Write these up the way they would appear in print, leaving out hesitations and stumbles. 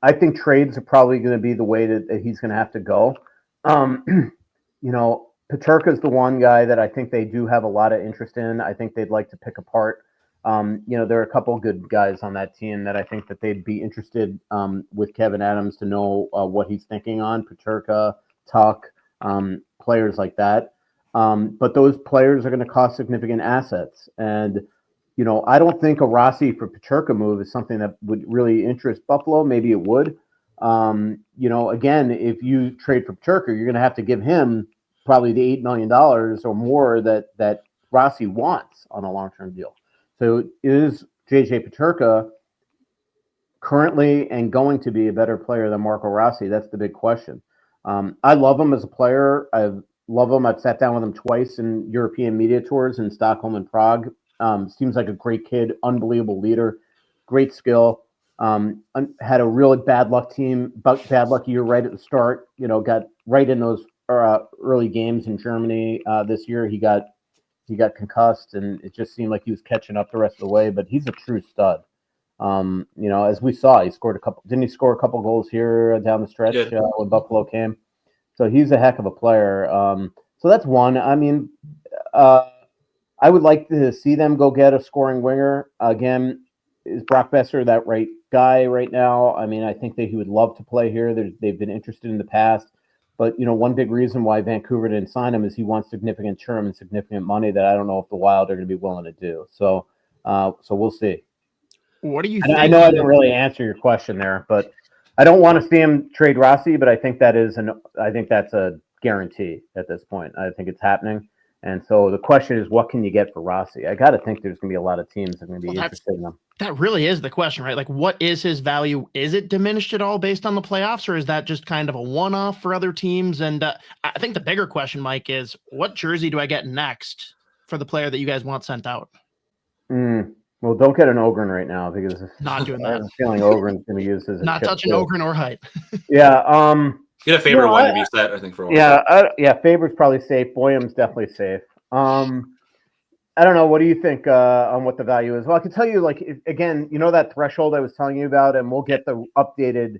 I think trades are probably going to be the way that he's going to have to go. Peterka is the one guy that I think they do have a lot of interest in. I think they'd like to pick apart. There are a couple of good guys on that team that I think that they'd be interested with Kevin Adams to know what he's thinking on. Peterka, Tuck, players like that. But those players are going to cost significant assets. And, I don't think a Rossi for Peterka move is something that would really interest Buffalo. Maybe it would. Again, if you trade for Peterka, you're going to have to give him probably the $8 million or more that Rossi wants on a long-term deal. So is JJ Peterka currently and going to be a better player than Marco Rossi? That's the big question. I love him as a player. I love him. I've sat down with him twice in European media tours in Stockholm and Prague. Seems like a great kid, unbelievable leader, great skill. Had a really bad luck year right at the start. Got right in those early games in Germany this year. He got concussed, and it just seemed like he was catching up the rest of the way. But he's a true stud. As we saw, he scored a couple. Didn't he score a couple goals here down the stretch when Buffalo came? So he's a heck of a player. So that's one. I mean, I would like to see them go get a scoring winger again. Is Brock Besser that right guy right now? I mean, I think that he would love to play here. They've been interested in the past. But, one big reason why Vancouver didn't sign him is he wants significant term and significant money that I don't know if the Wild are going to be willing to do. So we'll see. What do you think? I know I didn't really answer your question there, but I don't want to see him trade Rossi, but I think that's a guarantee at this point. I think it's happening. And so the question is, what can you get for Rossi? I got to think there's going to be a lot of teams that are going to be interested in him. That really is the question, right? Like, what is his value? Is it diminished at all based on the playoffs, or is that just kind of a one-off for other teams? And I think the bigger question, Mike, is what jersey do I get next for the player that you guys want sent out? Well, don't get an Ogren right now because not doing that. I have a feeling Ogren's going to be used as a not touching Ogren or Height. Yeah. Get a Faber one to be set, I think, for a while. Yeah. Faber's probably safe. Boyum's definitely safe. I don't know. What do you think on what the value is? Well, I can tell you, again, that threshold I was telling you about, and we'll get the updated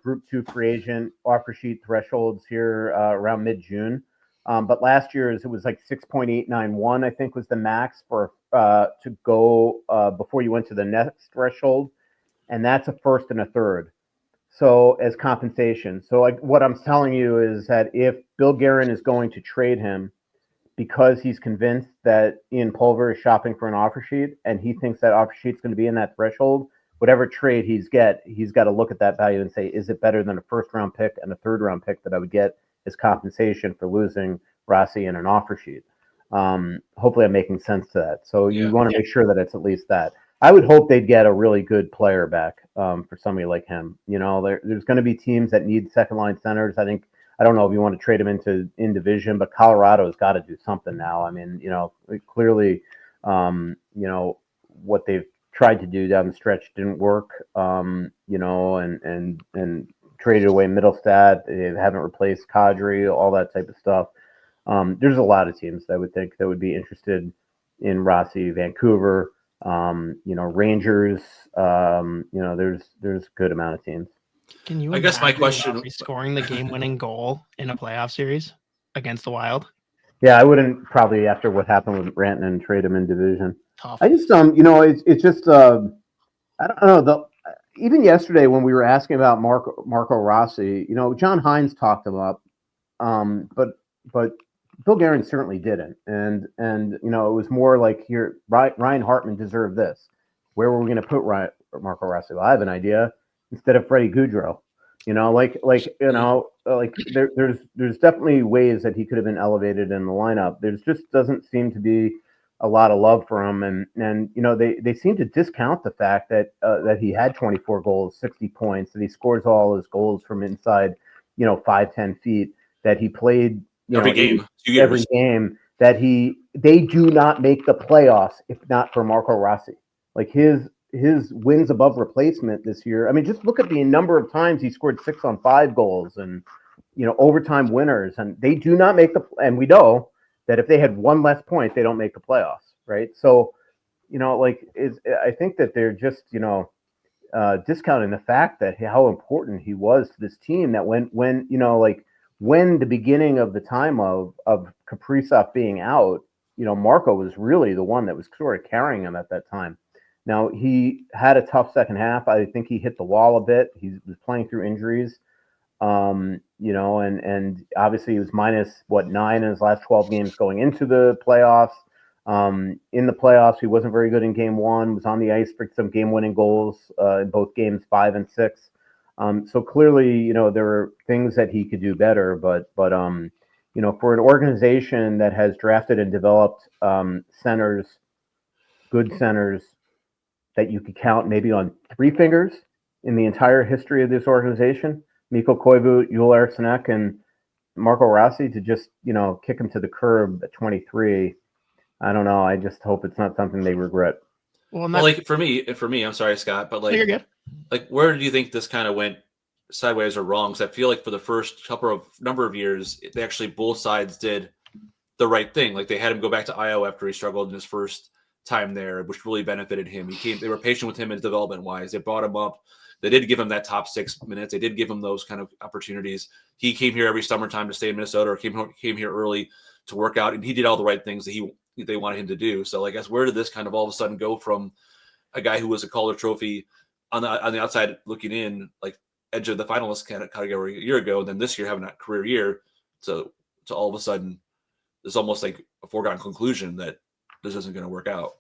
Group 2 free agent offer sheet thresholds here around mid-June. But last year's, it was like 6.891, I think, was the max for to go before you went to the next threshold. And that's a first and a third. So as compensation. So what I'm telling you is that if Bill Guerin is going to trade him because he's convinced that Ian Pulver is shopping for an offer sheet and he thinks that offer sheet's going to be in that threshold, whatever trade he's got to look at that value and say, is it better than a first round pick and a third round pick that I would get as compensation for losing Rossi in an offer sheet? Hopefully I'm making sense to that. So you want to make sure that it's at least that. I would hope they'd get a really good player back for somebody like him. There's going to be teams that need second line centers. I don't know if you want to trade him in division, but Colorado's got to do something now. I mean, clearly, what they've tried to do down the stretch didn't work. And traded away Middlestat. They haven't replaced Kadri, all that type of stuff. There's a lot of teams that I would think that would be interested in Rossi. Vancouver. Rangers, there's a good amount of teams. Can you? I guess my question: scoring the game-winning goal in a playoff series against the Wild? Yeah, I wouldn't probably after what happened with Rantanen trade him in division. Tough. I just it's just I don't know even yesterday when we were asking about Marco Rossi, John Hynes talked him up, but Bill Guerin certainly didn't, and it was more like here Ryan Hartman deserved this. Where were we going to put Marco Rossi? Well, I have an idea. Instead of Freddie Gaudreau, there's definitely ways that he could have been elevated in the lineup. There just doesn't seem to be a lot of love for him, and they seem to discount the fact that he had 24 goals, 60 points, that he scores all his goals from inside 5-10 feet, that he played. Every game, that they do not make the playoffs if not for Marco Rossi. Like his wins above replacement this year. I mean, just look at the number of times he scored 6-on-5 goals and overtime winners, and they do not make and we know that if they had one less point, they don't make the playoffs, right? So, I think that they're just discounting the fact that how important he was to this team. That when you know, like when the beginning of the time of Kaprizov being out, you know, Marco was really the one that was sort of carrying him at that time. Now he had a tough second half. I think he hit the wall a bit. He was playing through injuries. You know, and obviously he was minus 9 in his last 12 games going into the playoffs. In the playoffs, he wasn't very good in game 1, was on the ice for some game-winning goals in both games 5 and 6. So clearly, you know, there were things that he could do better, but you know, for an organization that has drafted and developed centers, good centers that you could count maybe on 3 fingers in the entire history of this organization, Mikko Koivu, Joel Eriksson and Marco Rossi, to just, you know, kick him to the curb at 23. I don't know. I just hope it's not something they regret. Well, like for me, I'm sorry, Scott, but like, you're good. Like, where do you think this kind of went sideways or wrong? Because I feel like for the first number of years, they actually both sides did the right thing. Like they had him go back to IO after he struggled in his first time there, which really benefited him. They were patient with him in development wise. They brought him up. They did give him that top 6 minutes. They did give him those kind of opportunities. He came here every summertime to stay in Minnesota, or came here early to work out, and he did all the right things that they wanted him to do. So, like, I guess where did this kind of all of a sudden go from a guy who was a Calder Trophy on the outside looking in, like edge of the finalist category a year ago, and then this year having that career year, to all of a sudden it's almost like a foregone conclusion that this isn't going to work out?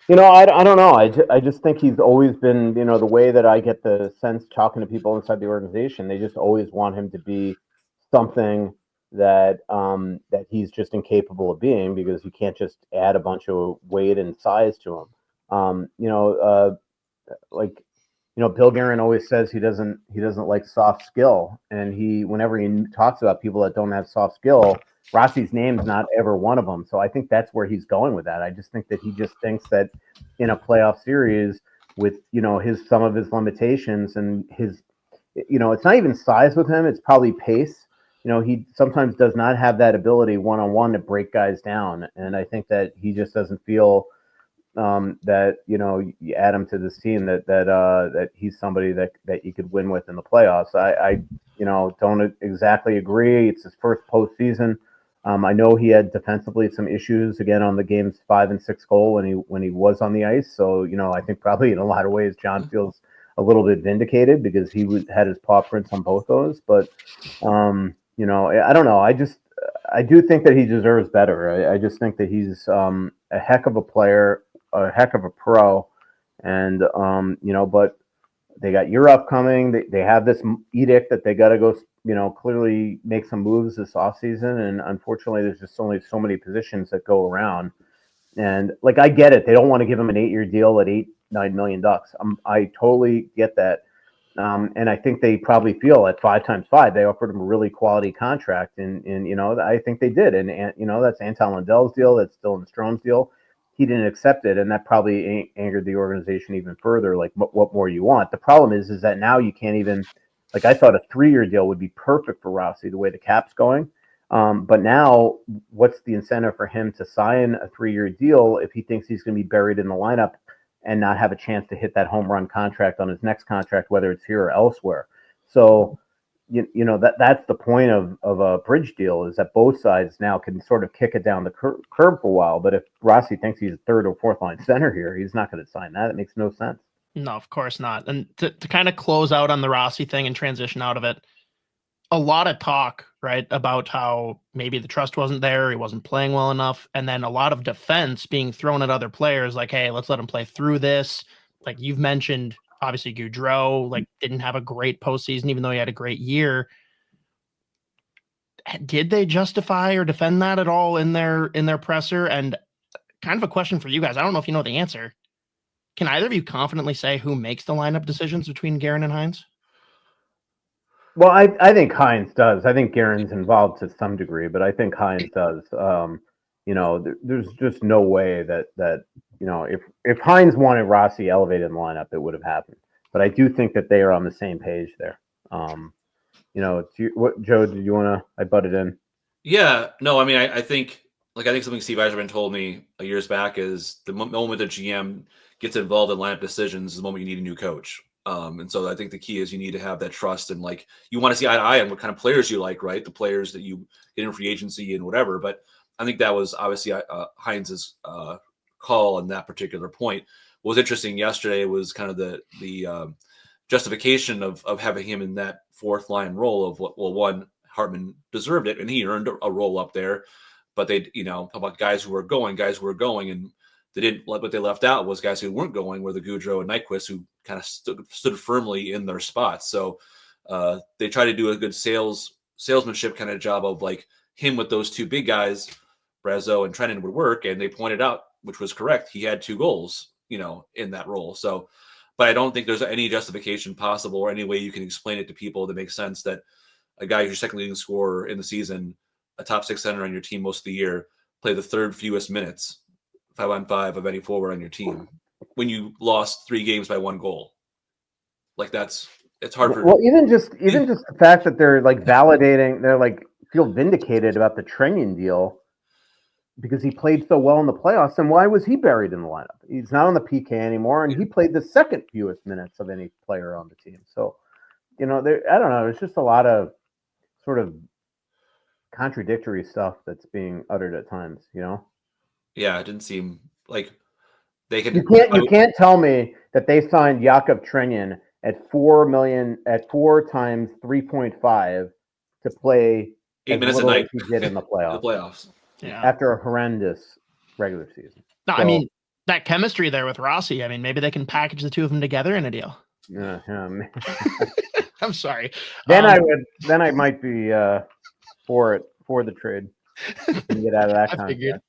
You know, I don't know. I just think he's always been, you know, the way that I get the sense talking to people inside the organization, they just always want him to be something that that he's just incapable of being, because you can't just add a bunch of weight and size to him. You know, like, you know, Bill Guerin always says he doesn't like soft skill, and whenever he talks about people that don't have soft skill, Rossi's name's not ever one of them. So I think that's where he's going with that. I just think that he just thinks that in a playoff series with, you know, some of his limitations and his, you know, it's not even size with him, it's probably pace. You know, he sometimes does not have that ability one-on-one to break guys down. And I think that he just doesn't feel that, you know, you add him to this team that he's somebody that you could win with in the playoffs. I you know, don't exactly agree. It's his first postseason. I know he had defensively some issues again on the game's 5 and 6 goal when he was on the ice. So, you know, I think probably in a lot of ways John feels a little bit vindicated because he had his paw prints on both those. But you know, I don't know. I do think that he deserves better. I just think that he's a heck of a player, a heck of a pro, and you know, but they got Europe coming. They have this edict that they got to go, you know, clearly make some moves this offseason. And unfortunately, there's just only so many positions that go around. And like, I get it. They don't want to give him an 8-year deal at $8-9 million. I totally get that. And I think they probably feel at 5 times 5, they offered him a really quality contract. And you know, I think they did. And you know, that's Anton Lundell's deal. That's Dylan Strome's deal. He didn't accept it, and that probably angered the organization even further. Like, what more you want? The problem is that now you can't even, like, I thought a 3-year deal would be perfect for Rossi the way the cap's going. But now, what's the incentive for him to sign a 3-year deal if he thinks he's going to be buried in the lineup and not have a chance to hit that home run contract on his next contract, whether it's here or elsewhere? So, you know, that's the point of a bridge deal, is that both sides now can sort of kick it down the curb for a while. But if Rossi thinks he's a 3rd or 4th line center here, he's not going to sign that. It makes no sense. No, of course not. And to kind of close out on the Rossi thing and transition out of it, a lot of talk, right, about how maybe the trust wasn't there, he wasn't playing well enough, and then a lot of defense being thrown at other players, like, hey, let's let him play through this. Like you've mentioned, obviously Gaudreau, like, didn't have a great postseason, even though he had a great year. Did they justify or defend that at all in their presser? And kind of a question for you guys. I don't know if you know the answer. Can either of you confidently say who makes the lineup decisions between Guerin and Hynes? Well, I think Hynes does. I think Guerin's involved to some degree, but I think Hynes does. You know, there's just no way that you know, if Hynes wanted Rossi elevated in the lineup, it would have happened. But I do think that they are on the same page there. You know, what, Joe? Did you want to? I butted in. Yeah, no, I mean, I think something Steve Yzerman told me years back is the moment the GM gets involved in lineup decisions is the moment you need a new coach. And so I think the key is you need to have that trust, and like you want to see eye to eye on what kind of players you like, right? The players that you get in free agency and whatever. But I think that was obviously Hynes's call on that particular point. What was interesting yesterday was kind of the justification of having him in that fourth line role of what, well, one, Hartman deserved it and he earned a role up there, but they, talk about guys who were going, and they didn't let what they left out was guys who weren't going were the Goudreau and Nyquist who kind of stood firmly in their spots. So they try to do a good salesmanship kind of job of like him with those two big guys, Brazeau and Trennan would work. And they pointed out, which was correct, he had 2 goals, in that role. So, but I don't think there's any justification possible or any way you can explain it to people that makes sense that a guy who's your second leading scorer in the season, a top 6 center on your team most of the year, play the third fewest minutes, 5-on-5 of any forward on your team when you lost 3 games by 1 goal. Like it's hard for. Well, even just the fact that they're like validating, they're like feel vindicated about the Trenyan deal because he played so well in the playoffs. And why was he buried in the lineup? He's not on the PK anymore, and he played the second fewest minutes of any player on the team. So, I don't know. It's just a lot of sort of contradictory stuff that's being uttered at times. Yeah, it didn't seem like they could. You can't tell me that they signed Jakub Trenyan at $4 million at 4 times 3.5 to play 8 minutes a night. He did in the playoffs. The playoffs. Yeah. After a horrendous regular season. No, I mean that chemistry there with Rossi. I mean, maybe they can package the two of them together in a deal. Yeah. I'm sorry. Then I might be for the trade and get out of that contract.